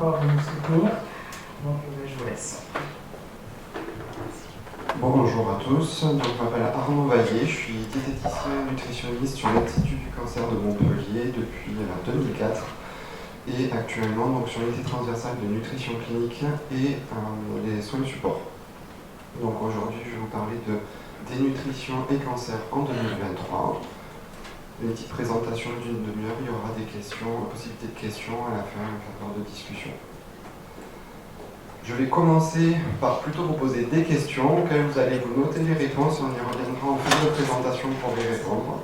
encore M. Court. Donc je vous laisse. Bonjour à tous, donc, je m'appelle Arnaud Vaillet, je suis diététicien nutritionniste sur l'Institut du cancer de Montpellier depuis 2004 et actuellement donc, sur l'unité transversale de nutrition clinique et les soins de support. Donc aujourd'hui je vais vous parler de dénutrition et cancer en 2023. Une petite présentation d'une demi-heure, il y aura des questions, possibilité de questions à la fin, lors de discussion. Je vais commencer par plutôt vous poser des questions auxquelles vous allez vous noter les réponses et on y reviendra en fin de présentation pour y répondre.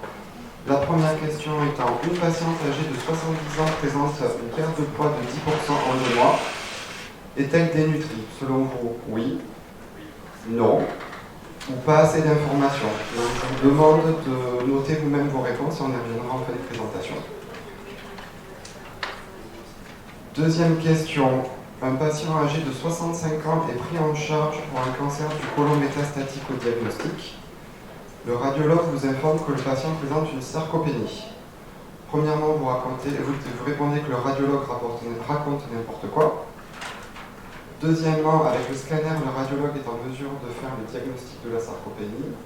La première question étant, une patiente âgée de 70 ans présente une perte de poids de 10% en 2 mois. Est-elle dénutrie? Selon vous, oui, non, ou pas assez d'informations. Donc je vous demande de noter vous-même vos réponses et on y reviendra en fin de présentation. Deuxième question. Un patient âgé de 65 ans est pris en charge pour un cancer du côlon métastatique au diagnostic. Le radiologue vous informe que le patient présente une sarcopénie. Premièrement, vous répondez que le radiologue raconte n'importe quoi. Deuxièmement, avec le scanner, le radiologue est en mesure de faire le diagnostic de la sarcopénie.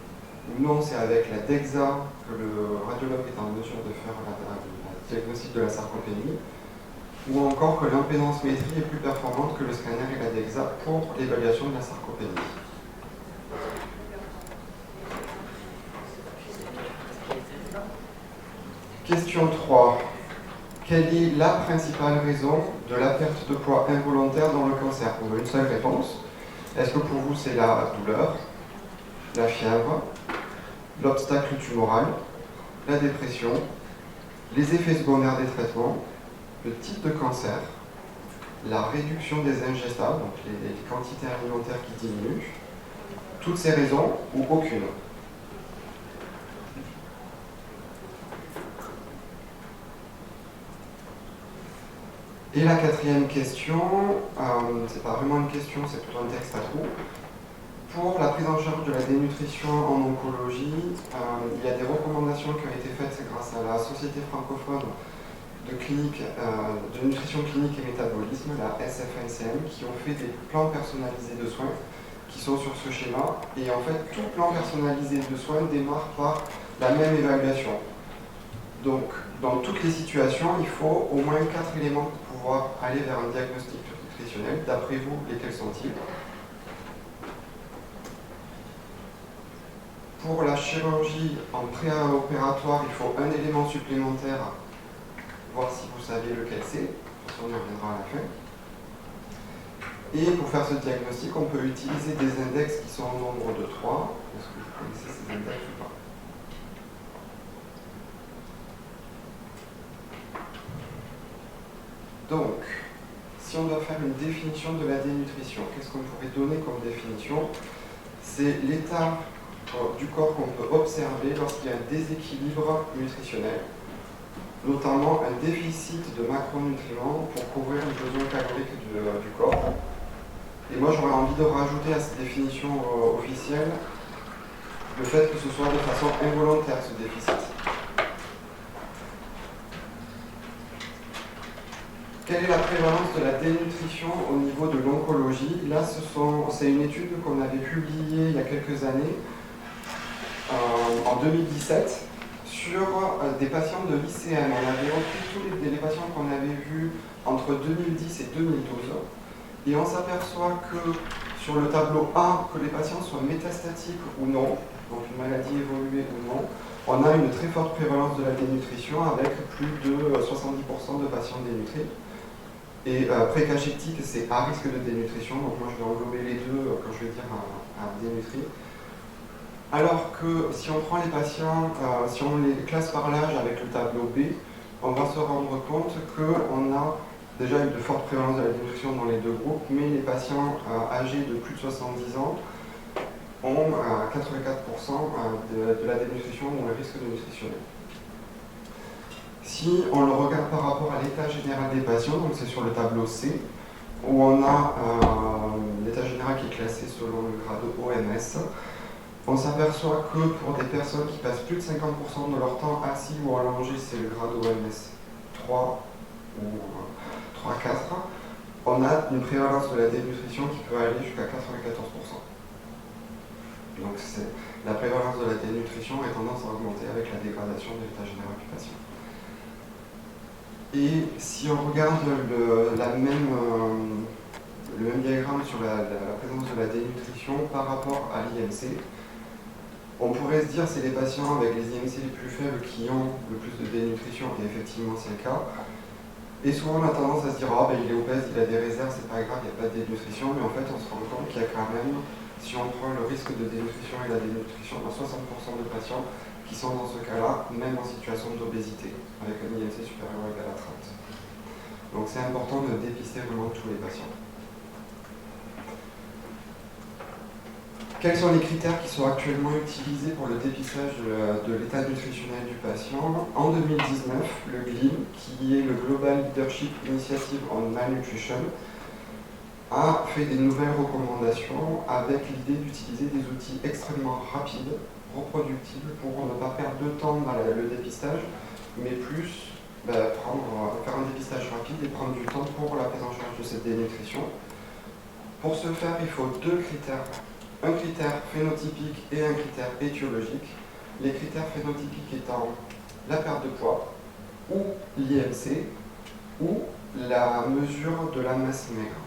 Ou non, c'est avec la DEXA que le radiologue est en mesure de faire le diagnostic de la sarcopénie. Ou encore que l'impédance-métrie est plus performante que le scanner et la DEXA pour l'évaluation de la sarcopénie. Question 3. Quelle est la principale raison de la perte de poids involontaire dans le cancer? On a une seule réponse. Est-ce que pour vous c'est la douleur, la fièvre, l'obstacle tumoral, la dépression, les effets secondaires des traitements, le type de cancer, la réduction des ingestables, donc les quantités alimentaires qui diminuent, toutes ces raisons ou aucune? Et la quatrième question, c'est pas vraiment une question, c'est plutôt un texte à trous. Pour la prise en charge de la dénutrition en oncologie, il y a des recommandations qui ont été faites grâce à la Société francophone de nutrition clinique et métabolisme, la SFNCM, qui ont fait des plans personnalisés de soins qui sont sur ce schéma. Et en fait, tout plan personnalisé de soins démarre par la même évaluation. Donc, dans toutes les situations, il faut au moins 4 éléments pour pouvoir aller vers un diagnostic nutritionnel. D'après vous, lesquels sont-ils? Pour la chirurgie en préopératoire, il faut un élément supplémentaire, voir si vous savez lequel c'est. On y reviendra à la fin. Et pour faire ce diagnostic, on peut utiliser des index qui sont au nombre de 3. Est-ce que vous connaissez ces index ou pas? Donc, si on doit faire une définition de la dénutrition, qu'est-ce qu'on pourrait donner comme définition? C'est l'état du corps qu'on peut observer lorsqu'il y a un déséquilibre nutritionnel, notamment un déficit de macronutriments pour couvrir les besoins caloriques du corps. Et moi, j'aurais envie de rajouter à cette définition officielle le fait que ce soit de façon involontaire, ce déficit. Quelle est la prévalence de la dénutrition au niveau de l'oncologie? Là, c'est une étude qu'on avait publiée il y a quelques années, en 2017, sur des patients de l'ICM. On avait repris tous les patients qu'on avait vus entre 2010 et 2012, et on s'aperçoit que sur le tableau A, que les patients soient métastatiques ou non, donc une maladie évoluée ou non, on a une très forte prévalence de la dénutrition avec plus de 70% de patients dénutris. Et précachectique, c'est à risque de dénutrition, donc moi je vais englober les deux quand je vais dire à dénutri. Alors que si on prend les patients, si on les classe par l'âge avec le tableau B, on va se rendre compte qu'on a déjà une de forte prévalence de la dénutrition dans les deux groupes, mais les patients âgés de plus de 70 ans ont 84% de la dénutrition ou le risque de nutritionnel. Si on le regarde par rapport à l'état général des patients, donc c'est sur le tableau C, où on a l'état général qui est classé selon le grade OMS, on s'aperçoit que pour des personnes qui passent plus de 50% de leur temps assis ou allongés, c'est le grade OMS 3 ou 3-4. on a une prévalence de la dénutrition qui peut aller jusqu'à 94%. Donc la prévalence de la dénutrition a tendance à augmenter avec la dégradation de l'état général du patient. Et si on regarde le même diagramme sur la présence de la dénutrition par rapport à l'IMC, on pourrait se dire que c'est les patients avec les IMC les plus faibles qui ont le plus de dénutrition, et effectivement c'est le cas. Et souvent on a tendance à se dire oh, ben, il est obèse, il a des réserves, c'est pas grave, il n'y a pas de dénutrition, mais en fait on se rend compte qu'il y a quand même, si on prend le risque de dénutrition et la dénutrition, on a 60% de patients qui sont dans ce cas-là, même en situation d'obésité, avec un IMC supérieur ou égal à 30. Donc c'est important de dépister vraiment tous les patients. Quels sont les critères qui sont actuellement utilisés pour le dépistage de l'état nutritionnel du patient? En 2019, le GLIM, qui est le Global Leadership Initiative on Malnutrition, a fait des nouvelles recommandations avec l'idée d'utiliser des outils extrêmement rapides, reproductibles, pour ne pas perdre de temps dans le dépistage, mais plus faire un dépistage rapide et prendre du temps pour la prise en charge de cette dénutrition. Pour ce faire, il faut deux critères. Un critère phénotypique et un critère étiologique. Les critères phénotypiques étant la perte de poids, ou l'IMC, ou la mesure de la masse maigre.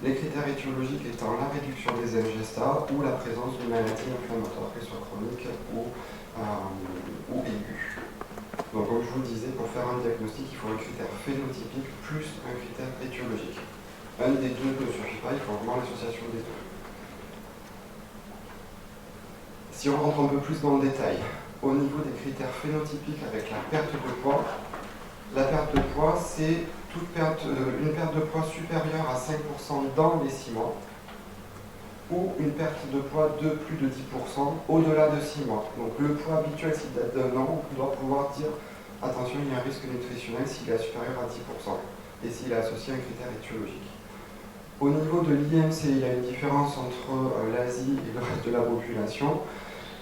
Les critères étiologiques étant la réduction des ingestats ou la présence d'une maladie inflammatoire, qu'elle soit chronique ou aiguë. Donc comme je vous le disais, pour faire un diagnostic, il faut un critère phénotypique plus un critère étiologique. Un des deux ne suffit pas, il faut vraiment l'association des deux. Si on rentre un peu plus dans le détail, au niveau des critères phénotypiques avec la perte de poids, c'est une perte de poids supérieure à 5% dans les 6 mois ou une perte de poids de plus de 10% au-delà de 6 mois. Donc le poids habituel, s'il date d'1 an, on doit pouvoir dire attention, il y a un risque nutritionnel s'il est supérieur à 10% et s'il est associé à un critère étiologique. Au niveau de l'IMC, il y a une différence entre l'Asie et le reste de la population.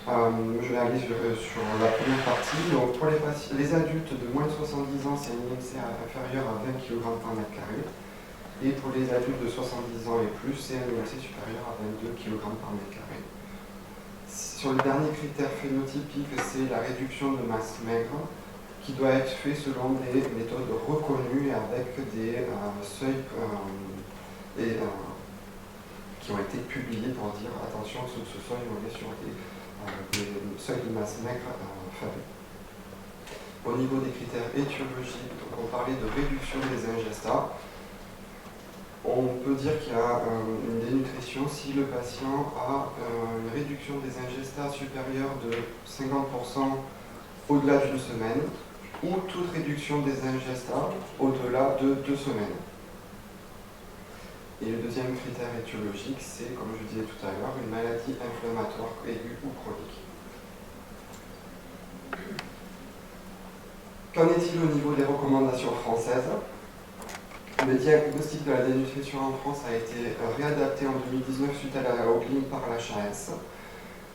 Je vais aller sur la première partie. Donc pour les adultes de moins de 70 ans, c'est un IMC inférieur à 20 kg par mètre carré. Et pour les adultes de 70 ans et plus, c'est un IMC supérieur à 22 kg par mètre carré. Sur le dernier critère phénotypique, c'est la réduction de masse maigre qui doit être fait selon des méthodes reconnues et avec des seuils qui ont été publiés pour dire attention, ce seuil, on est sur des seuils de masse maigre faibles. Au niveau des critères étiologiques, donc on parlait de réduction des ingestats. On peut dire qu'il y a une dénutrition si le patient a une réduction des ingestats supérieure de 50% au-delà d'une semaine ou toute réduction des ingestats au-delà de 2 semaines. Et le deuxième critère étiologique, c'est, comme je disais tout à l'heure, une maladie inflammatoire aiguë ou chronique. Qu'en est-il au niveau des recommandations françaises? Le diagnostic de la dénutrition en France a été réadapté en 2019 suite au GLIM par l'HAS.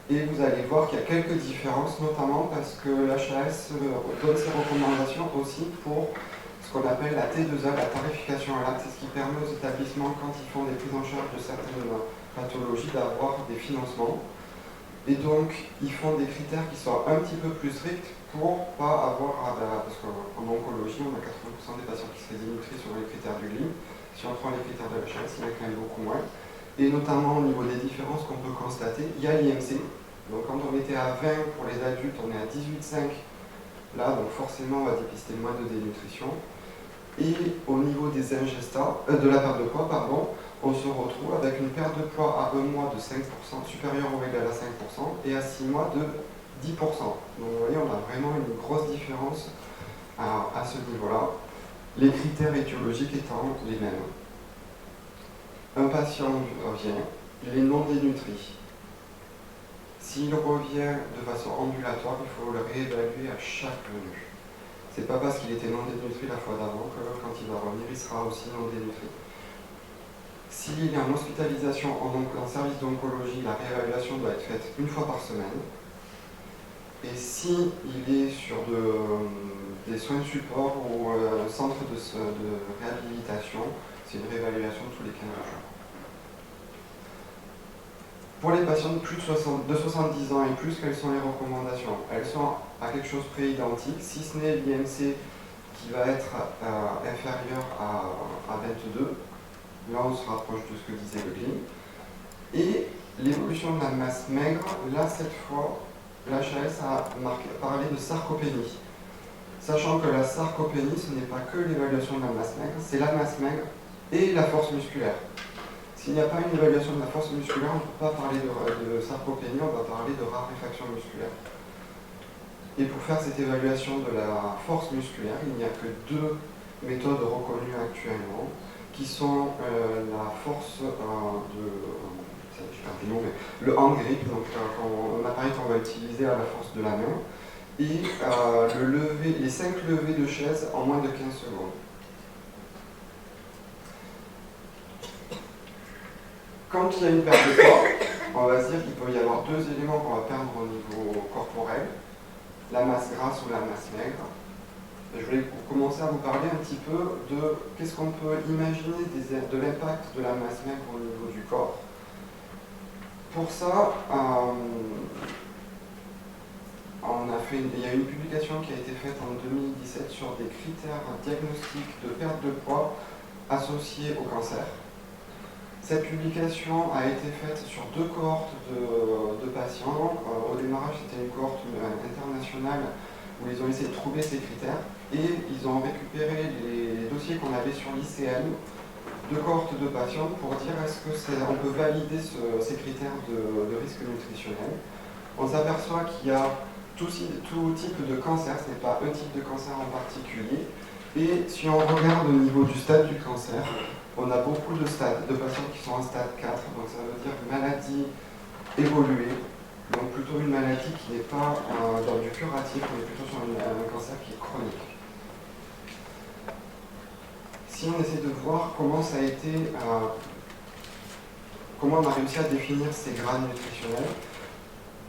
Et vous allez voir qu'il y a quelques différences, notamment parce que l'HAS donne ses recommandations aussi pour ce qu'on appelle la T2A, la tarification à l'acte. C'est ce qui permet aux établissements, quand ils font des prises en charge de certaines pathologies, d'avoir des financements. Et donc, ils font des critères qui sont un petit peu plus stricts pour pas avoir, parce qu'en oncologie, on a 80% des patients qui seraient dénutris sur les critères du GLIM. Si on prend les critères de l'HAS, il y en a quand même beaucoup moins. Et notamment au niveau des différences qu'on peut constater, il y a l'IMC. Donc quand on était à 20 pour les adultes, on est à 18,5 là, donc forcément on va dépister moins de dénutrition. Et au niveau des ingestats, de la perte de poids, on se retrouve avec une perte de poids à 1 mois de 5%, supérieure ou égale à 5%, et à 6 mois de 10%. Donc vous voyez, on a vraiment une grosse différence à ce niveau-là, les critères étiologiques étant les mêmes. Un patient revient, il est non dénutri. S'il revient de façon ambulatoire, il faut le réévaluer à chaque venue. C'est pas parce qu'il était non dénutri la fois d'avant que quand il va revenir, il sera aussi non dénutri. S'il est en hospitalisation en service d'oncologie, la réévaluation doit être faite 1 fois par semaine. Et s'il est sur des soins de support ou centre de réhabilitation, C'est une réévaluation tous les 15 jours. Pour les patients de plus de 70 ans et plus, quelles sont les recommandations? Elles sont à quelque chose près identique, si ce n'est l'IMC qui va être inférieur à 22. Là, on se rapproche de ce que disait le GLIM. Et l'évolution de la masse maigre, là, cette fois, l'HAS a parlé de sarcopénie. Sachant que la sarcopénie, ce n'est pas que l'évaluation de la masse maigre, c'est la masse maigre et la force musculaire. S'il n'y a pas une évaluation de la force musculaire, on ne peut pas parler de sarcopénie, on va parler de raréfaction musculaire. Et pour faire cette évaluation de la force musculaire, il n'y a que deux méthodes reconnues actuellement, qui sont la force le hand grip, donc un appareil qu'on va utiliser à la force de la main, et les 5 levées de chaise en moins de 15 secondes. Quand il y a une perte de poids, on va se dire qu'il peut y avoir deux éléments qu'on va perdre au niveau corporel, la masse grasse ou la masse maigre. Je voulais commencer à vous parler un petit peu de qu'est-ce qu'on peut imaginer de l'impact de la masse maigre au niveau du corps. Pour ça, il y a une publication qui a été faite en 2017 sur des critères diagnostiques de perte de poids associés au cancer. Cette publication a été faite sur 2 cohortes de patients. Au démarrage, c'était une cohorte internationale où ils ont essayé de trouver ces critères et ils ont récupéré les dossiers qu'on avait sur l'ICM, 2 cohortes de patients pour dire est-ce qu'on peut valider ces critères de risque nutritionnel. On s'aperçoit qu'il y a tout type de cancer, ce n'est pas un type de cancer en particulier. Et si on regarde au niveau du stade du cancer, on a beaucoup de patients qui sont en stade 4, donc ça veut dire maladie évoluée, donc plutôt une maladie qui n'est pas dans du curatif, mais plutôt sur un cancer qui est chronique. Si on essaie de voir comment ça a été, comment on a réussi à définir ces grades nutritionnels,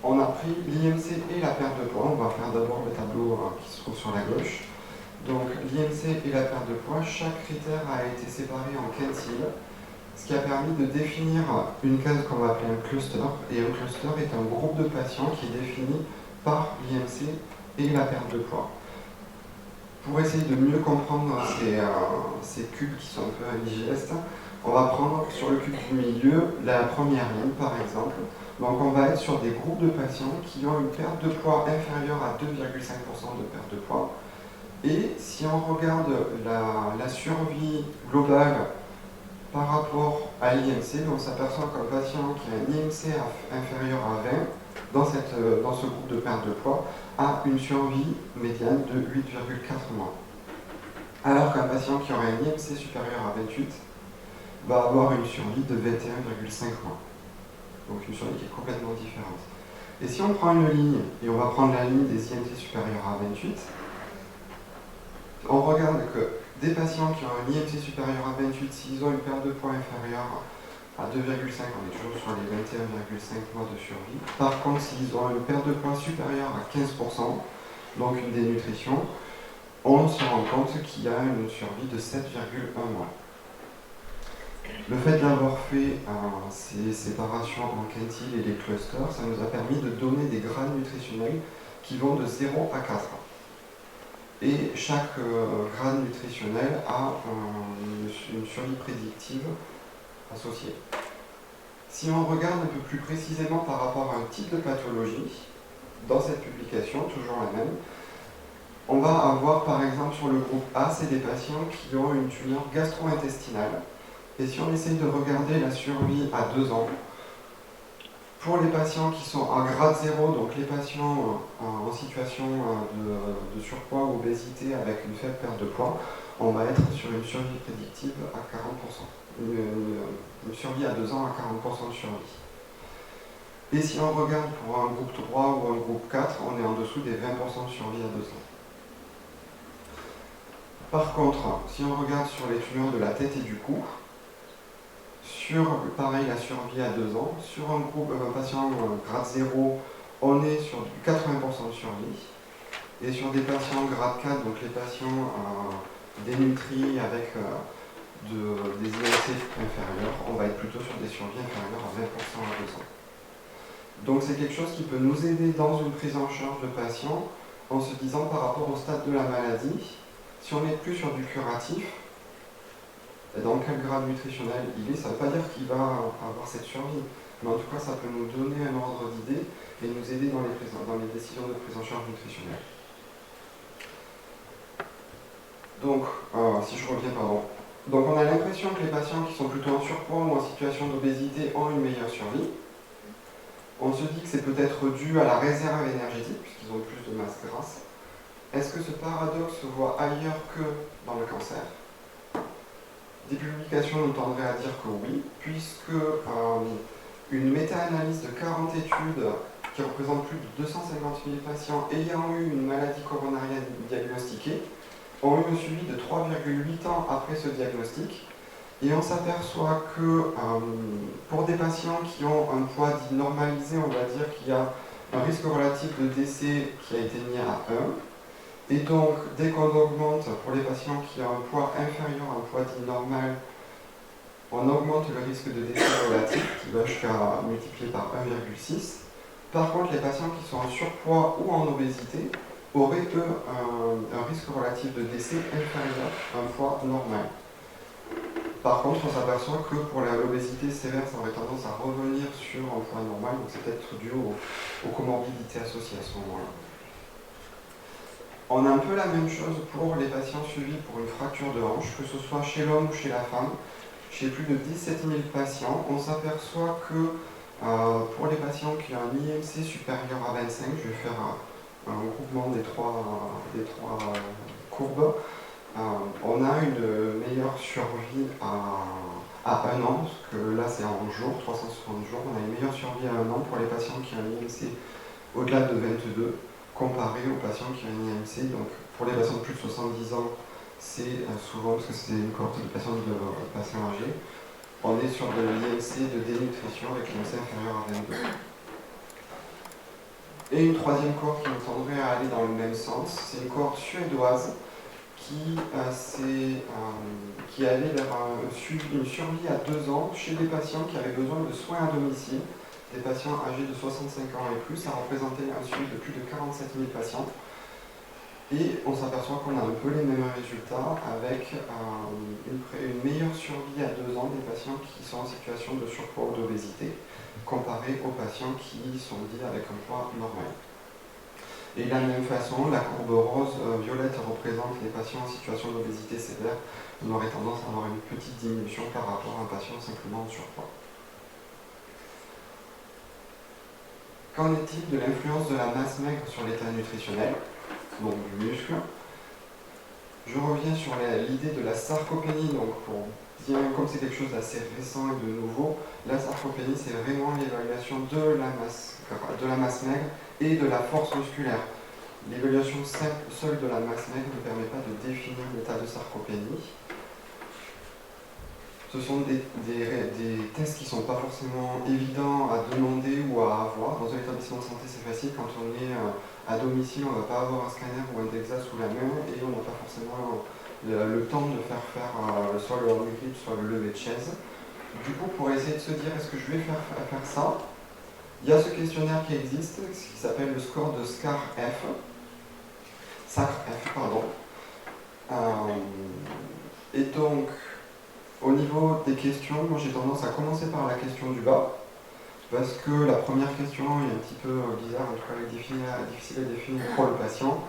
on a pris l'IMC et la perte de poids. On va faire d'abord le tableau qui se trouve sur la gauche. Donc l'IMC et la perte de poids, chaque critère a été séparé en quintiles, ce qui a permis de définir une case qu'on va appeler un cluster. Et un cluster est un groupe de patients qui est défini par l'IMC et la perte de poids. Pour essayer de mieux comprendre ces cubes qui sont un peu indigestes, on va prendre sur le cube du milieu la première ligne par exemple. Donc on va être sur des groupes de patients qui ont une perte de poids inférieure à 2,5% de perte de poids. Et si on regarde la survie globale par rapport à l'IMC, on s'aperçoit qu'un patient qui a un IMC inférieur à 20, dans ce groupe de perte de poids, a une survie médiane de 8,4 mois. Alors qu'un patient qui aurait un IMC supérieur à 28 va avoir une survie de 21,5 mois. Donc une survie qui est complètement différente. Et si on prend une ligne, et on va prendre la ligne des IMC supérieurs à 28, on regarde que des patients qui ont un IMC supérieur à 28, s'ils ont une perte de poids inférieure à 2,5, on est toujours sur les 21,5 mois de survie. Par contre, s'ils ont une perte de poids supérieure à 15%, donc une dénutrition, on se rend compte qu'il y a une survie de 7,1 mois. Le fait d'avoir fait ces séparations en quintiles et les clusters, ça nous a permis de donner des grades nutritionnels qui vont de 0 à 4. Et chaque grade nutritionnel a une survie prédictive associée. Si on regarde un peu plus précisément par rapport à un type de pathologie, dans cette publication, toujours la même, on va avoir par exemple sur le groupe A, c'est des patients qui ont une tumeur gastro-intestinale. Et si on essaye de regarder la survie à 2 ans, pour les patients qui sont en grade 0, donc les patients en situation de surpoids ou obésité avec une faible perte de poids, on va être sur une survie prédictive à 40%. Une survie à 2 ans à 40% de survie. Et si on regarde pour un groupe 3 ou un groupe 4, on est en dessous des 20% de survie à 2 ans. Par contre, si on regarde sur les tumeurs de la tête et du cou, sur, pareil, la survie à 2 ans, sur un patient grade 0, on est sur du 80% de survie. Et sur des patients grade 4, donc les patients dénutris avec des IMC inférieurs, on va être plutôt sur des survies inférieures à 20% à 200. Donc c'est quelque chose qui peut nous aider dans une prise en charge de patients en se disant par rapport au stade de la maladie, si on n'est plus sur du curatif, dans quel grade nutritionnel il est, ça ne veut pas dire qu'il va avoir cette survie, mais en tout cas ça peut nous donner un ordre d'idée et nous aider dans les décisions de prise en charge nutritionnelle. Donc, si je reviens, pardon. Donc on a l'impression que les patients qui sont plutôt en surpoids ou en situation d'obésité ont une meilleure survie. On se dit que c'est peut-être dû à la réserve énergétique, puisqu'ils ont plus de masse grasse. Est-ce que ce paradoxe se voit ailleurs que dans le cancer? Des publications nous tendraient à dire que oui, puisque une méta-analyse de 40 études qui représentent plus de 250 000 patients ayant eu une maladie coronarienne diagnostiquée ont eu un suivi de 3,8 ans après ce diagnostic. Et on s'aperçoit que pour des patients qui ont un poids dit normalisé, on va dire qu'il y a un risque relatif de décès qui a été mis à 1. Et donc, dès qu'on augmente, pour les patients qui ont un poids inférieur à un poids dit normal, on augmente le risque de décès relatif qui va jusqu'à multiplier par 1,6. Par contre, les patients qui sont en surpoids ou en obésité auraient, eux, un risque relatif de décès inférieur à un poids normal. Par contre, on s'aperçoit que pour l'obésité sévère, ça aurait tendance à revenir sur un poids normal, donc c'est peut-être dû aux comorbidités associées à ce moment-là. On a un peu la même chose pour les patients suivis pour une fracture de hanche, que ce soit chez l'homme ou chez la femme. Chez plus de 17 000 patients, on s'aperçoit que pour les patients qui ont un IMC supérieur à 25, je vais faire un groupement des trois courbes, on a une meilleure survie à 1 an, parce que là c'est en jours, 360 jours, on a une meilleure survie à 1 an pour les patients qui ont un IMC au-delà de 22, comparé aux patients qui ont un IMC. Donc pour les patients de plus de 70 ans, c'est souvent, parce que c'est une cohorte de patients âgés, on est sur de l'IMC de dénutrition avec l'IMC inférieur à 22. Et une troisième cohorte qui nous tendrait à aller dans le même sens, c'est une cohorte suédoise qui allait vers une survie à 2 ans chez des patients qui avaient besoin de soins à domicile, des patients âgés de 65 ans et plus. Ça représentait un suivi de plus de 47 000 patients. Et on s'aperçoit qu'on a un peu les mêmes résultats avec une meilleure survie à 2 ans des patients qui sont en situation de surpoids ou d'obésité, comparé aux patients qui sont dits avec un poids normal. Et de la même façon, la courbe rose-violette représente les patients en situation d'obésité sévère. On aurait tendance à avoir une petite diminution par rapport à un patient simplement en surpoids. Qu'en est-il de l'influence de la masse maigre sur l'état nutritionnel, donc du muscle? Je reviens sur l'idée de la sarcopénie, donc comme c'est quelque chose d'assez récent et de nouveau, la sarcopénie c'est vraiment l'évaluation de la masse maigre et de la force musculaire. L'évaluation seule de la masse maigre ne permet pas de définir l'état de sarcopénie. Ce sont des tests qui ne sont pas forcément évidents à demander ou à avoir. Dans un établissement de santé, c'est facile. Quand on est à domicile, on ne va pas avoir un scanner ou un DEXA sous la main et on n'a pas forcément le temps de faire soit le handgrip, soit le lever de chaise. Du coup, pour essayer de se dire est-ce que je vais faire ça, il y a ce questionnaire qui existe, qui s'appelle le score de SACR-F. Et donc, au niveau des questions, moi j'ai tendance à commencer par la question du bas, parce que la première question est un petit peu bizarre, en tout cas difficile à définir pour le patient,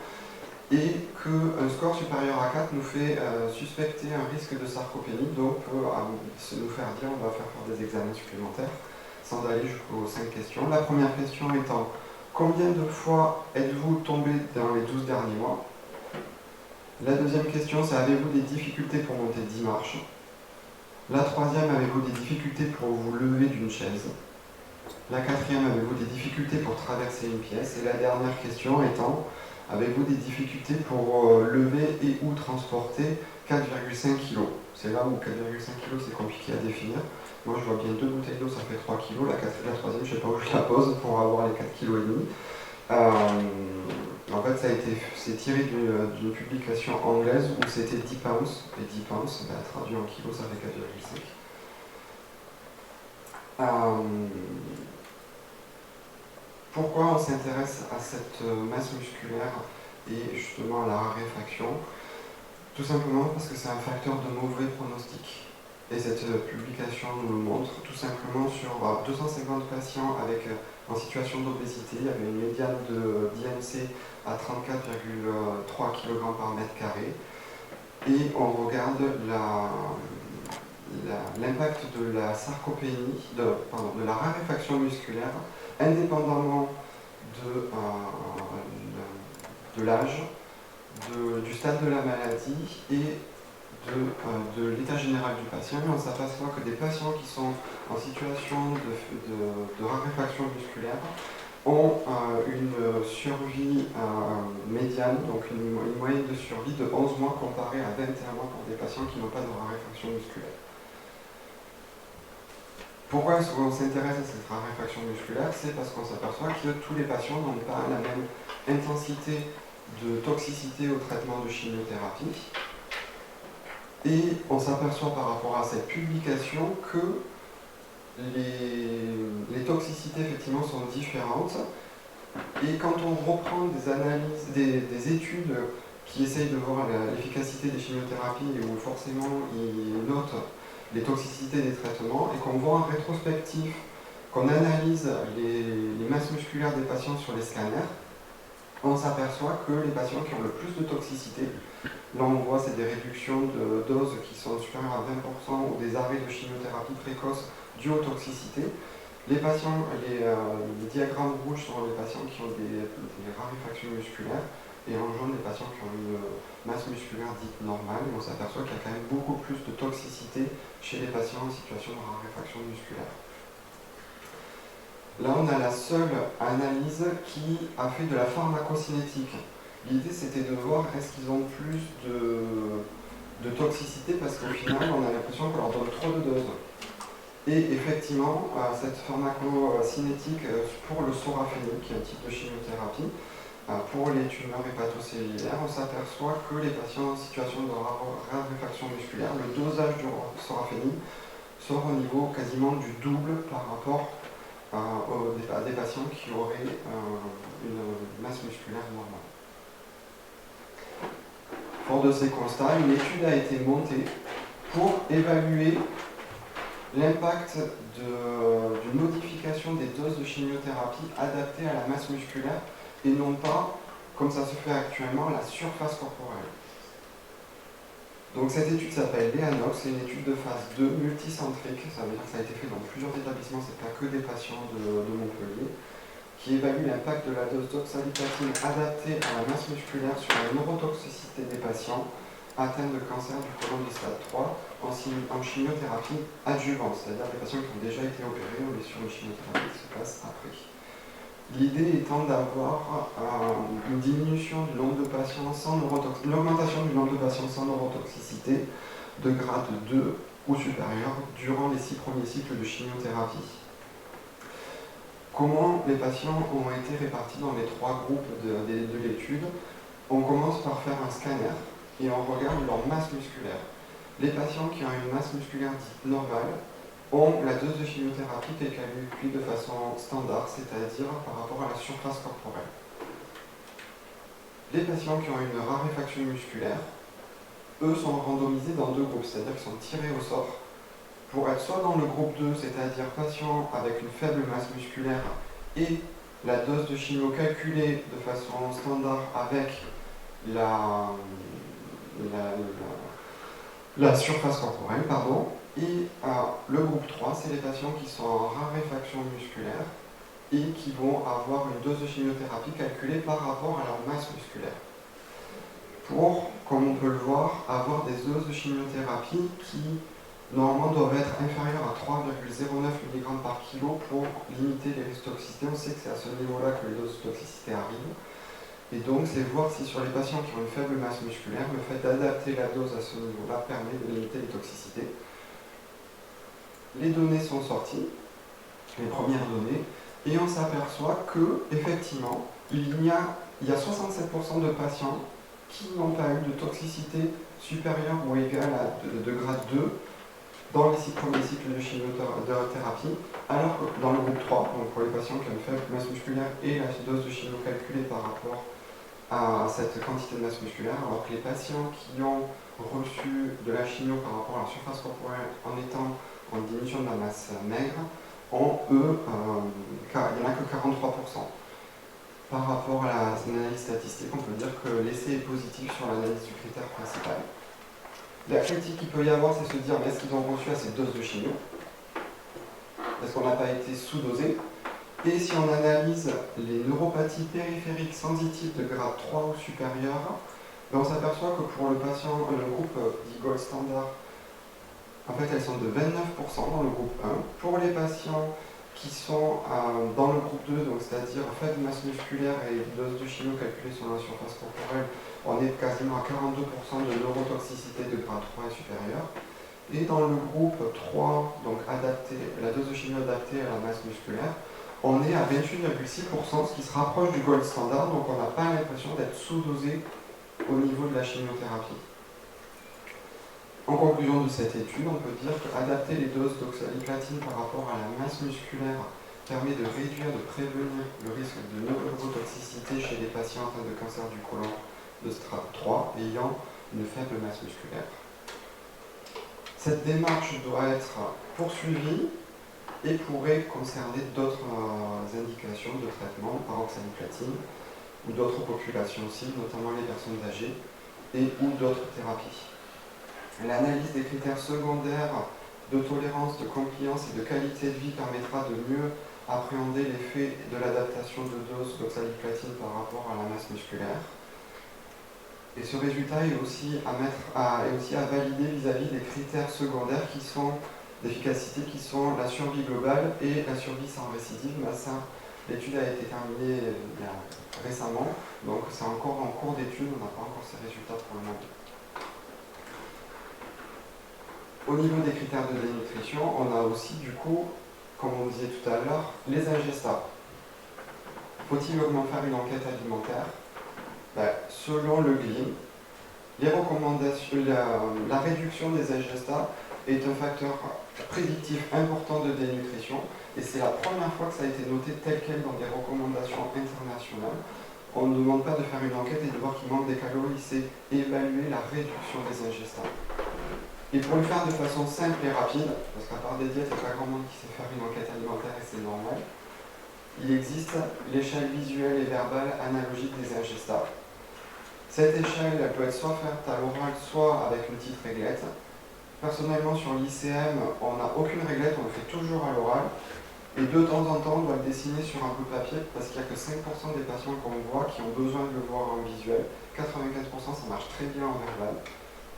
et qu'un score supérieur à 4 nous fait suspecter un risque de sarcopénie, donc peut nous faire dire on va faire des examens supplémentaires, sans aller jusqu'aux 5 questions. La première question étant, combien de fois êtes-vous tombé dans les 12 derniers mois? La deuxième question, c'est avez-vous des difficultés pour monter 10 marches? La troisième, avez-vous des difficultés pour vous lever d'une chaise? La quatrième, avez-vous des difficultés pour traverser une pièce? Et la dernière question étant, avez-vous des difficultés pour lever et ou transporter 4,5 kg? C'est là où 4,5 kg c'est compliqué à définir. Moi je vois bien 2 bouteilles d'eau, ça fait 3 kg. La troisième, je ne sais pas où je la pose pour avoir les 4,5 kg. En fait, c'est tiré d'une publication anglaise où c'était 10 pounds, et 10 pounds, traduit en kilos, ça fait 4,5. Pourquoi on s'intéresse à cette masse musculaire et justement à la raréfaction? Tout simplement parce que c'est un facteur de mauvais pronostic. Et cette publication nous le montre. Tout simplement sur 250 patients en situation d'obésité, il y avait une médiane d'IMC à 34,3 kg par mètre carré. Et on regarde l'impact de la sarcopénie, de la raréfaction musculaire, indépendamment de l'âge, du stade de la maladie et de l'état général du patient. Et on s'aperçoit que des patients qui sont en situation de raréfaction musculaire ont une survie médiane, donc une moyenne de survie de 11 mois comparée à 21 mois pour des patients qui n'ont pas de raréfaction musculaire. Pourquoi est-ce qu'on s'intéresse à cette raréfaction musculaire? C'est parce qu'on s'aperçoit que tous les patients n'ont pas la même intensité de toxicité au traitement de chimiothérapie. Et on s'aperçoit par rapport à cette publication que les toxicités effectivement sont différentes. Et quand on reprend des analyses, des études qui essayent de voir l'efficacité des chimiothérapies et où forcément ils notent les toxicités des traitements et qu'on voit en rétrospectif, qu'on analyse les masses musculaires des patients sur les scanners, on s'aperçoit que les patients qui ont le plus de toxicité, là on voit c'est des réductions de doses qui sont supérieures à 20% ou des arrêts de chimiothérapie précoce dus aux toxicités. Les diagrammes rouges sont les patients qui ont des raréfactions musculaires et en jaune les patients qui ont une masse musculaire dite normale. Et on s'aperçoit qu'il y a quand même beaucoup plus de toxicité chez les patients en situation de raréfaction musculaire. Là, on a la seule analyse qui a fait de la pharmacocinétique. L'idée, c'était de voir est-ce qu'ils ont plus de toxicité parce qu'au final, on a l'impression qu'on leur donne trop de doses. Et effectivement, cette pharmacocinétique pour le sorafénib, qui est un type de chimiothérapie, pour les tumeurs hépatocellulaires, on s'aperçoit que les patients en situation de raréfaction musculaire, le dosage du sorafénib sort au niveau quasiment du double par rapport à des patients qui auraient une masse musculaire normale. Fort de ces constats, une étude a été montée pour évaluer l'impact d'une modification des doses de chimiothérapie adaptées à la masse musculaire et non pas, comme ça se fait actuellement, la surface corporelle. Donc cette étude s'appelle LEANOX, c'est une étude de phase 2 multicentrique, ça veut dire que ça a été fait dans plusieurs établissements, c'est pas que des patients de Montpellier, qui évalue l'impact de la dose d'oxaliplatina adaptée à la masse musculaire sur la neurotoxicité des patients atteints de cancer du côlon du stade 3 en chimiothérapie adjuvante, c'est-à-dire des patients qui ont déjà été opérés, on est sur une chimiothérapie qui se passe après. L'idée étant d'avoir une diminution du nombre de patients sans neurotoxicité, une augmentation du nombre de patients sans neurotoxicité de grade 2 ou supérieur durant les 6 premiers cycles de chimiothérapie. Comment les patients ont été répartis dans les 3 groupes de l'étude? On commence par faire un scanner et on regarde leur masse musculaire. Les patients qui ont une masse musculaire dite normale ont la dose de chimiothérapie qui est calculée de façon standard, c'est-à-dire par rapport à la surface corporelle. Les patients qui ont une raréfaction musculaire, eux sont randomisés dans 2 groupes, c'est-à-dire qu'ils sont tirés au sort pour être soit dans le groupe 2, c'est-à-dire patients avec une faible masse musculaire et la dose de chimio calculée de façon standard avec la surface corporelle, et le groupe 3, c'est les patients qui sont en raréfaction musculaire et qui vont avoir une dose de chimiothérapie calculée par rapport à leur masse musculaire. Pour, comme on peut le voir, avoir des doses de chimiothérapie qui normalement doivent être inférieures à 3,09 mg par kilo pour limiter les risques de toxicité. On sait que c'est à ce niveau-là que les doses de toxicité arrivent. Et donc, c'est voir si sur les patients qui ont une faible masse musculaire, le fait d'adapter la dose à ce niveau-là permet de limiter les toxicités. Les données sont sorties, les premières données, et on s'aperçoit que, effectivement, il y a 67% de patients qui n'ont pas eu de toxicité supérieure ou égale à de grade 2 dans les 6 premiers cycles de chimiothérapie, alors que dans le groupe 3, donc pour les patients qui ont une faible masse musculaire et la dose de chimio calculée par rapport à cette quantité de masse musculaire, alors que les patients qui ont reçu de la chimio par rapport à la surface corporelle en étant en diminution de la masse maigre, ont eux, il n'y en a que 43%. Par rapport à l'analyse statistique, on peut dire que l'essai est positif sur l'analyse du critère principal. La critique qu'il peut y avoir, c'est se dire, mais est-ce qu'ils ont reçu assez de doses de chimio? Est-ce qu'on n'a pas été sous-dosé? Et si on analyse les neuropathies périphériques sensitives de grade 3 ou supérieur, ben on s'aperçoit que pour le patient, le groupe dit gold standard, en fait elles sont de 29% dans le groupe 1. Pour les patients qui sont dans le groupe 2, donc c'est-à-dire faible masse musculaire et dose de chimio calculée sur la surface corporelle, on est quasiment à 42% de neurotoxicité de grade 3 et supérieur. Et dans le groupe 3, donc adapté, la dose de chimio adaptée à la masse musculaire, on est à 28,6%, ce qui se rapproche du gold standard, donc on n'a pas l'impression d'être sous-dosé au niveau de la chimiothérapie. En conclusion de cette étude, on peut dire qu'adapter les doses d'oxaliplatine par rapport à la masse musculaire permet de réduire, de prévenir le risque de neurotoxicité chez les patients atteints de cancer du côlon de stade 3 ayant une faible masse musculaire. Cette démarche doit être poursuivie et pourrait concerner d'autres indications de traitement par oxaliplatine ou d'autres populations cibles, notamment les personnes âgées et ou d'autres thérapies. L'analyse des critères secondaires de tolérance, de compliance et de qualité de vie permettra de mieux appréhender l'effet de l'adaptation de dose d'oxaliplatine par rapport à la masse musculaire. Et ce résultat est aussi à valider vis-à-vis des critères secondaires qui sont d'efficacité, qui sont la survie globale et la survie sans récidive. L'étude a été terminée récemment, donc c'est encore en cours d'étude, on n'a pas encore ces résultats pour le moment. Au niveau des critères de dénutrition, on a aussi du coup, comme on disait tout à l'heure, les ingestats. Faut-il vraiment faire une enquête alimentaire? Selon le GLIM, les recommandations, la réduction des ingestats est un facteur prédictif important de dénutrition et c'est la première fois que ça a été noté tel quel dans des recommandations internationales. On ne demande pas de faire une enquête et de voir qu'il manque des calories, c'est évaluer la réduction des ingestats. Et pour le faire de façon simple et rapide, parce qu'à part des diètes, il n'y a pas grand monde qui sait faire une enquête alimentaire et c'est normal, il existe l'échelle visuelle et verbale analogique des ingestats. Cette échelle, elle peut être soit faite à l'oral, soit avec une petite réglette. Personnellement, sur l'ICM, on n'a aucune réglette, on le fait toujours à l'oral. Et de temps en temps, on doit le dessiner sur un bout de papier, parce qu'il n'y a que 5% des patients qu'on voit qui ont besoin de le voir en visuel. 95%, ça marche très bien en verbal.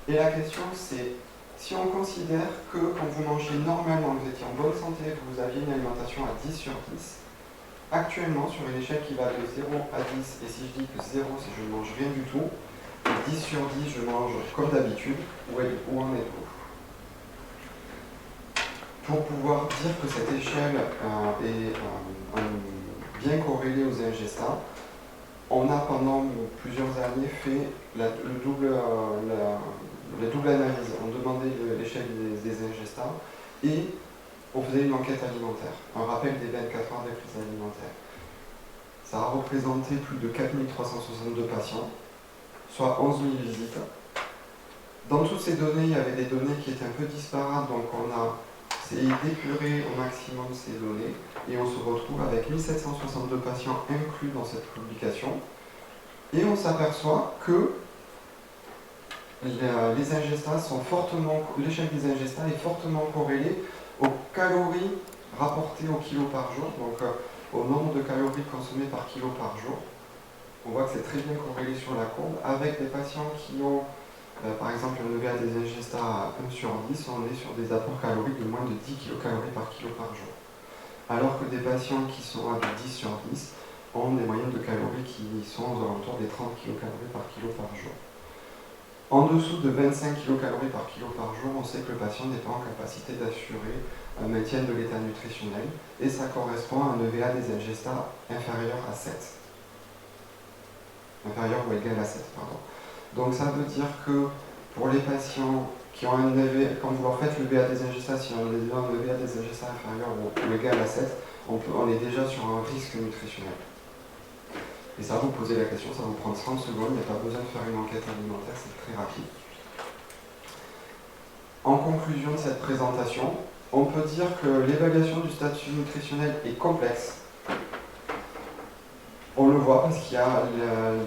Et la question, c'est, si on considère que quand vous mangez normalement, vous étiez en bonne santé, que vous aviez une alimentation à 10 sur 10, actuellement, sur une échelle qui va de 0 à 10, et si je dis que 0, c'est je ne mange rien du tout, et 10 sur 10, je mange comme d'habitude, où en êtes-vous? Pour pouvoir dire que cette échelle est bien corrélée aux ingestats, on a pendant plusieurs années fait la double analyse. On demandait l'échelle des ingestats et on faisait une enquête alimentaire, un rappel des 24 heures des prises alimentaires. Ça a représenté plus de 4362 patients, soit 11 000 visites. Dans toutes ces données, il y avait des données qui étaient un peu disparates, donc on a essayé d'épurer au maximum ces données, et on se retrouve avec 1762 patients inclus dans cette publication, et on s'aperçoit que les ingestats l'échelle des ingestats est fortement corrélée aux calories rapportées au kilo par jour, donc au nombre de calories consommées par kilo par jour. On voit que c'est très bien corrélé sur la courbe. Avec des patients qui ont, par exemple, un EVA des ingestats à 1 sur 10, on est sur des apports caloriques de moins de 10 kilocalories par kilo par jour. Alors que des patients qui sont à 10 sur 10 ont des moyennes de calories qui sont aux alentours des 30 kilocalories par kilo par jour. En dessous de 25 kilocalories par kilo par jour, on sait que le patient n'est pas en capacité d'assurer un maintien de l'état nutritionnel et ça correspond à un EVA des ingestats inférieur à 7. inférieur ou égal à 7, pardon. Donc ça veut dire que pour les patients qui ont un EV, quand vous leur faites le BA des ingestats, si on a un EVA des ingestats inférieur ou égal à 7, on est déjà sur un risque nutritionnel. Et ça, vous posez la question, ça vous prend 30 secondes, il n'y a pas besoin de faire une enquête alimentaire, c'est très rapide. En conclusion de cette présentation, on peut dire que l'évaluation du statut nutritionnel est complexe. On le voit parce qu'il y a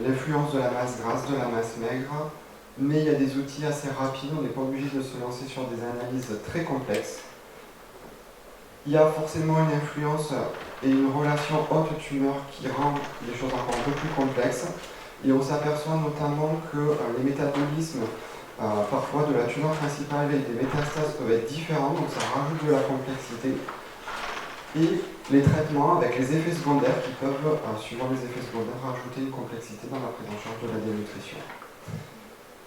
l'influence de la masse grasse, de la masse maigre, mais il y a des outils assez rapides, on n'est pas obligé de se lancer sur des analyses très complexes. Il y a forcément une influence et une relation haute-tumeur qui rend les choses encore un peu plus complexes. Et on s'aperçoit notamment que les métabolismes, parfois de la tumeur principale et des métastases peuvent être différents, donc ça rajoute de la complexité. Et les traitements avec les effets secondaires qui peuvent, suivant les effets secondaires, rajouter une complexité dans la prise en charge de la dénutrition.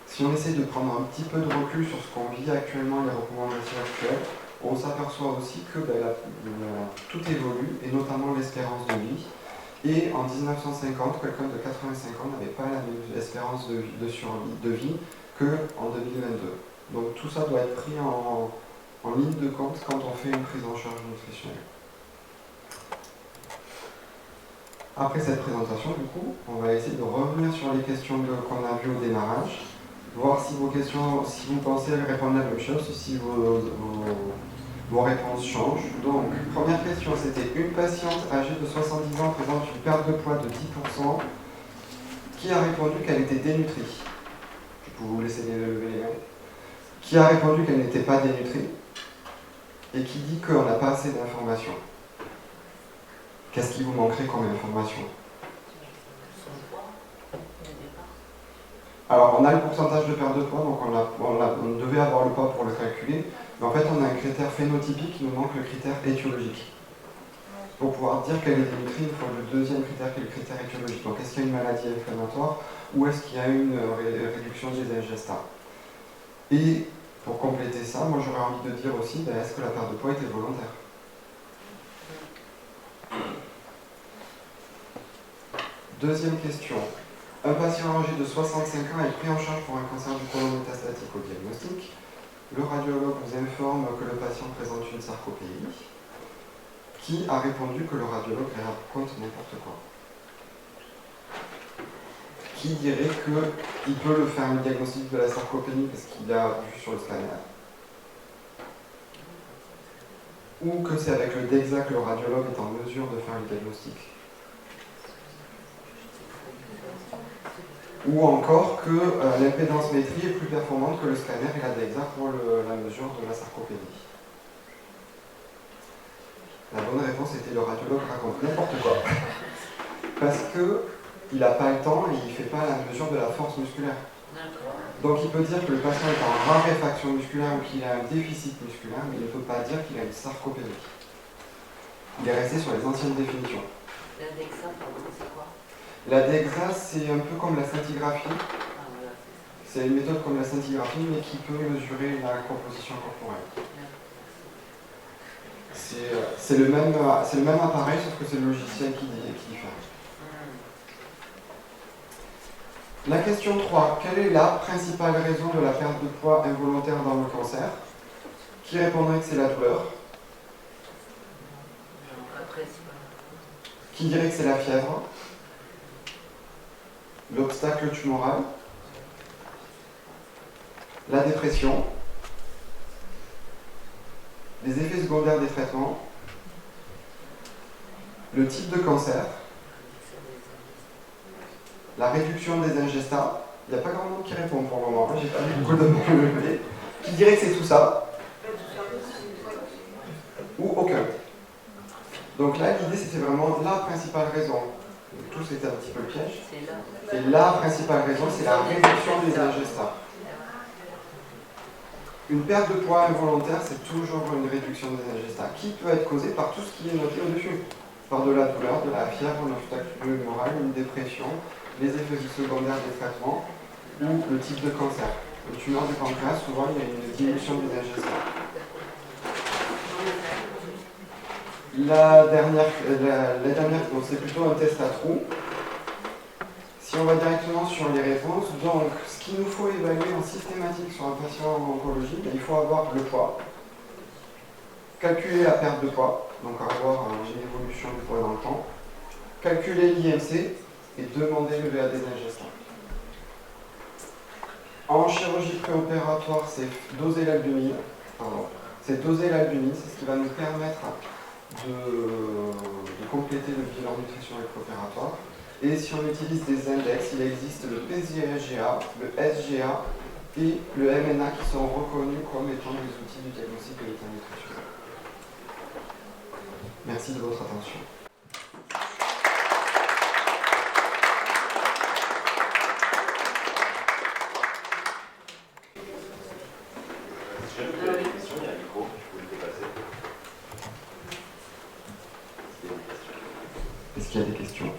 Si on essaie de prendre un petit peu de recul sur ce qu'on vit actuellement, les recommandations actuelles, on s'aperçoit aussi que tout évolue, et notamment l'espérance de vie. Et en 1950, quelqu'un de 85 ans n'avait pas la même espérance de vie qu'en 2022. Donc tout ça doit être pris en ligne de compte quand on fait une prise en charge nutritionnelle. Après cette présentation, du coup, on va essayer de revenir sur les questions qu'on a vues au démarrage, voir si vos questions, si vous pensez répondre à la même chose, si vos réponses changent. Donc, première question, c'était une patiente âgée de 70 ans présente une perte de poids de 10% qui a répondu qu'elle était dénutrie. Je peux vous laisser lever les mains. Qui a répondu qu'elle n'était pas dénutrie et qui dit qu'on n'a pas assez d'informations. Qu'est-ce qui vous manquerait comme information? Alors, on a le pourcentage de perte de poids, donc on devait avoir le poids pour le calculer, mais en fait, on a un critère phénotypique, il nous manque le critère étiologique. Pour pouvoir dire qu'elle est dénutrie, il faut le deuxième critère qui est le critère étiologique. Donc, est-ce qu'il y a une maladie inflammatoire ou est-ce qu'il y a une réduction des ingestats? Et pour compléter ça, moi j'aurais envie de dire aussi, est-ce que la perte de poids était volontaire? Deuxième question. Un patient âgé de 65 ans est pris en charge pour un cancer du côlon métastatique au diagnostic. Le radiologue vous informe que le patient présente une sarcopénie. Qui a répondu que le radiologue raconte n'importe quoi? Qui dirait qu'il peut le faire le diagnostic de la sarcopénie parce qu'il a vu sur le scanner? Ou que c'est avec le DEXA que le radiologue est en mesure de faire le diagnostic? Ou encore que l'impédance-métrie est plus performante que le scanner et la DEXA pour la mesure de la sarcopénie. La bonne réponse était le radiologue raconte n'importe quoi. Parce qu'il n'a pas le temps et il ne fait pas la mesure de la force musculaire. Donc il peut dire que le patient est en raréfaction musculaire ou qu'il a un déficit musculaire, mais il ne peut pas dire qu'il a une sarcopénie. Il est resté sur les anciennes définitions. La DEXA, c'est quoi? La DEXA, c'est un peu comme la scintigraphie. Ah, voilà, c'est une méthode comme la scintigraphie, mais qui peut mesurer la composition corporelle. C'est le même appareil, sauf que c'est le logiciel qui diffère. La question 3. Quelle est la principale raison de la perte de poids involontaire dans le cancer? Qui répondrait que c'est la douleur? Qui dirait que c'est la fièvre? L'obstacle tumoral? La dépression? Les effets secondaires des traitements? Le type de cancer? La réduction des ingestats? Il n'y a pas grand monde qui répond pour le moment, j'ai pas vu beaucoup de monde lever. Qui dirait que c'est tout ça? Ou aucun. Donc là, l'idée, c'était vraiment la principale raison. Tout c'était un petit peu le piège. Et la principale raison, c'est la réduction des ingestats. Une perte de poids involontaire, c'est toujours une réduction des ingestats, qui peut être causée par tout ce qui est noté au-dessus. Par de la douleur, de la fièvre, un obstacle tumoral, une dépression, les effets secondaires des traitements, ou le type de cancer. Le tumeur du pancréas, souvent, il y a une diminution des ingestats. La dernière, donc c'est plutôt un test à trous. Si on va directement sur les réponses, donc ce qu'il nous faut évaluer en systématique sur un patient en oncologie, il faut avoir le poids, calculer la perte de poids, donc avoir une évolution du poids dans le temps, calculer l'IMC et demander le VAD d'ingestion. En chirurgie préopératoire, c'est doser l'albumine. C'est doser l'albumine, c'est ce qui va nous permettre de compléter le bilan nutritionnel préopératoire. Et si on utilise des index, il existe le PSGA, le SGA et le MNA qui sont reconnus comme étant des outils du diagnostic de l'état nutritionnel. Merci de votre attention. Si jamais vous avez des questions, il y a un micro, je peux le dépasser. Est-ce qu'il y a des questions?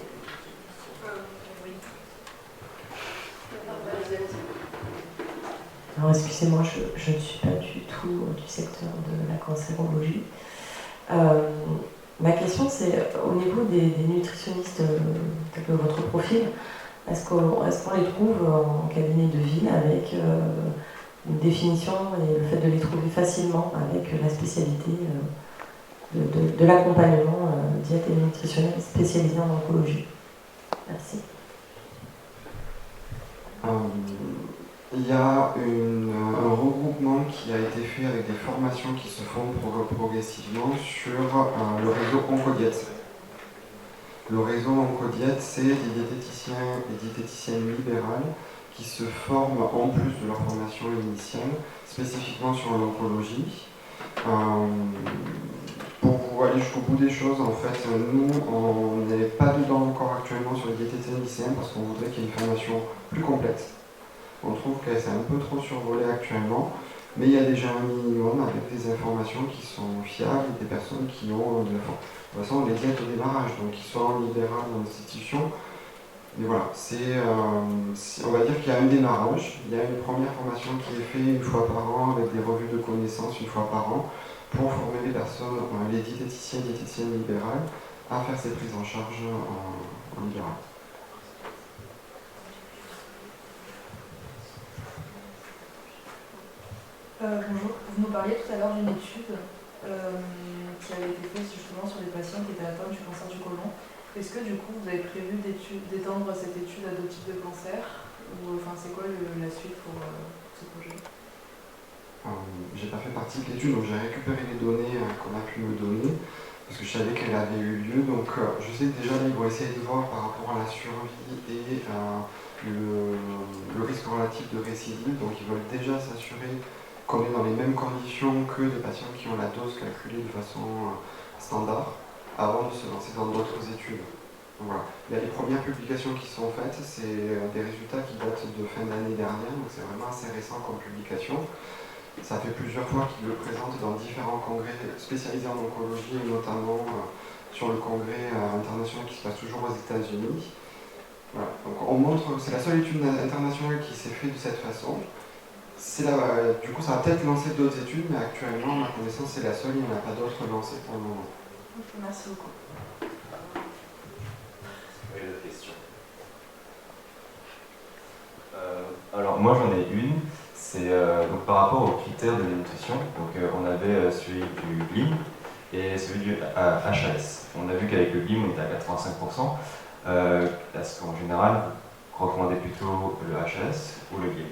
Alors excusez-moi, je ne suis pas du tout du secteur de la cancérologie. Ma question c'est au niveau des nutritionnistes tels que votre profil, est-ce qu'on les trouve en cabinet de ville avec une définition et le fait de les trouver facilement avec la spécialité de l'accompagnement diète et nutritionnel spécialisé en oncologie? Merci. Il y a un regroupement qui a été fait avec des formations qui se font progressivement sur le réseau Oncodiète. Le réseau Oncodiète, c'est des diététiciens et diététiciennes libérales qui se forment en plus de leur formation initiale, spécifiquement sur l'oncologie. Pour aller jusqu'au bout des choses, en fait, nous, on n'est pas dedans encore actuellement sur les diététiciens lycéens parce qu'on voudrait qu'il y ait une formation plus complète. On trouve que c'est un peu trop survolé actuellement, mais il y a déjà un minimum avec des informations qui sont fiables, des personnes qui ont de toute façon les diètes au démarrage, donc qui sont en libéral dans l'institution. Mais voilà, on va dire qu'il y a un démarrage, il y a une première formation qui est faite une fois par an avec des revues de connaissances une fois par an pour former les personnes, les diététiciens et diététiciennes libérales à faire ces prises en charge en libéral. Bonjour, vous nous parliez tout à l'heure d'une étude qui avait été faite justement sur les patients qui étaient atteints du cancer du côlon. Est-ce que du coup vous avez prévu d'étendre cette étude à d'autres types de cancers? Ou enfin c'est quoi la suite pour ce projet? J'ai pas fait partie de l'étude, donc j'ai récupéré les données qu'on a pu me donner, parce que je savais qu'elle avait eu lieu, donc je sais que déjà ils vont essayer de voir par rapport à la survie et le risque relatif de récidive, donc ils veulent déjà s'assurer qu'on est dans les mêmes conditions que des patients qui ont la dose calculée de façon standard, avant de se lancer dans d'autres études. Donc voilà. Il y a les premières publications qui sont faites, c'est des résultats qui datent de fin d'année dernière, donc c'est vraiment assez récent comme publication. Ça fait plusieurs fois qu'ils le présentent dans différents congrès spécialisés en oncologie, et notamment sur le congrès international qui se passe toujours aux États-Unis. Voilà. Donc on montre, c'est la seule étude internationale qui s'est faite de cette façon. Du coup, ça va peut-être lancer d'autres études, mais actuellement, à ma connaissance, c'est la seule, il n'y en a pas d'autres lancées pour le moment. Merci beaucoup. Oui, d'autres questions? Alors moi j'en ai une, c'est donc par rapport aux critères de nutrition. Donc on avait celui du GLIM et celui du HAS. On a vu qu'avec le GLIM on était à 85%. Est-ce qu'en général vous recommandez plutôt le HAS ou le GLIM?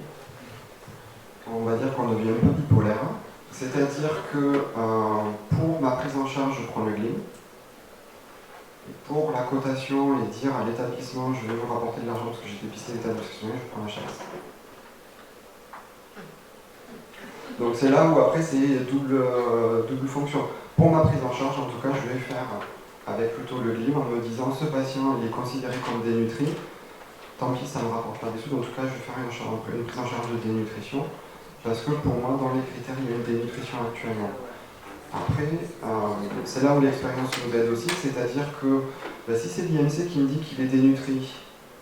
On va dire qu'on devient un peu bipolaire, c'est-à-dire que pour ma prise en charge, je prends le GLIM. Et pour la cotation et dire à l'établissement, je vais vous rapporter de l'argent parce que j'ai dépisté l'état nutritionnel, je prends la HAS. Donc c'est là où après c'est double fonction. Pour ma prise en charge, en tout cas, je vais faire avec plutôt le GLIM en me disant ce patient il est considéré comme dénutri, tant pis ça ne me rapporte pas des sous, en tout cas je vais faire une prise en charge de dénutrition. Parce que pour moi, dans les critères, il y a une dénutrition actuellement. Après, c'est là où l'expérience nous aide aussi, c'est-à-dire que si c'est l'IMC qui me dit qu'il est dénutri,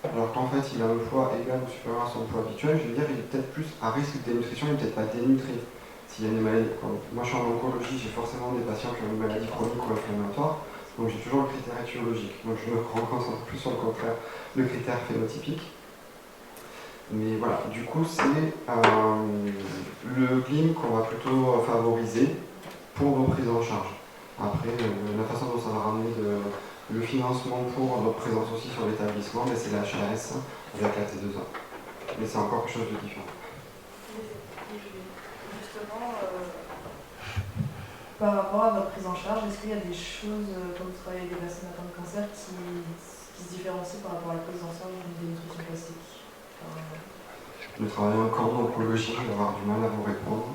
alors qu'en fait il a un poids égal ou supérieur à son poids habituel, je veux dire il est peut-être plus à risque de dénutrition, il n'est peut-être pas dénutri. S'il y a une maladie, moi je suis en oncologie, j'ai forcément des patients qui ont une maladie chronique ou inflammatoire, Donc j'ai toujours le critère étiologique. Donc je me concentre plus sur le contraire, le critère phénotypique. Mais voilà, du coup c'est le GLIM qu'on va plutôt favoriser pour nos prises en charge. Après, la façon dont ça va ramener le financement pour notre présence aussi sur l'établissement, c'est la HAS avec la T2A. Mais c'est encore quelque chose de différent. Justement, par rapport à votre prise en charge, est-ce qu'il y a des choses, quand vous travaillez avec des personnes atteintes de cancer, qui se différencient par rapport à la prise en charge des nutritions classiques? Le travail encore en oncologie, je vais avoir du mal à vous répondre.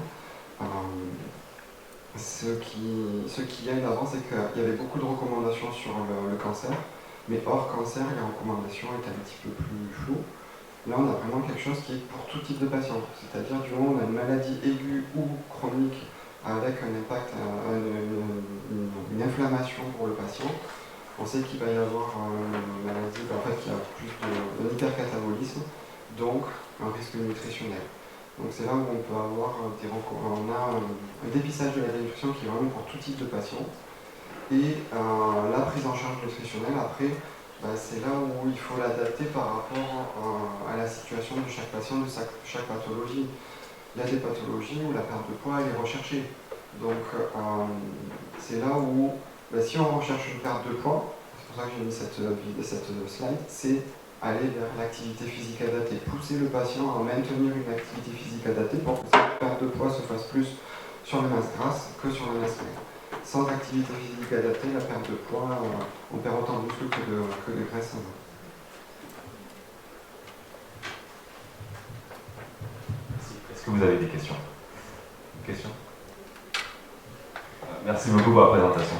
Ce qui aide avant, c'est qu'il y avait beaucoup de recommandations sur le cancer, mais hors cancer, les recommandations étaient un petit peu plus floues. Là, on a vraiment quelque chose qui est pour tout type de patient, c'est-à-dire du moment où on a une maladie aiguë ou chronique avec un impact, une inflammation pour le patient, on sait qu'il va y avoir une maladie qui a plus d'hypercatabolisme, donc un risque nutritionnel. Donc c'est là où on peut avoir un dépistage de la dénutrition qui est vraiment pour tout type de patient. Et la prise en charge nutritionnelle, après, c'est là où il faut l'adapter par rapport à la situation de chaque patient, de chaque pathologie. Il y a des pathologies où la perte de poids elle est recherchée. Donc c'est là où, si on recherche une perte de poids, c'est pour ça que j'ai mis cette slide, c'est aller vers l'activité physique adaptée, pousser le patient à maintenir une activité physique adaptée pour que cette perte de poids se fasse plus sur la masse grasse que sur la masse maigre. Sans activité physique adaptée, la perte de poids, on perd autant de muscle que de graisse. Est-ce que vous avez des questions? Merci beaucoup pour la présentation.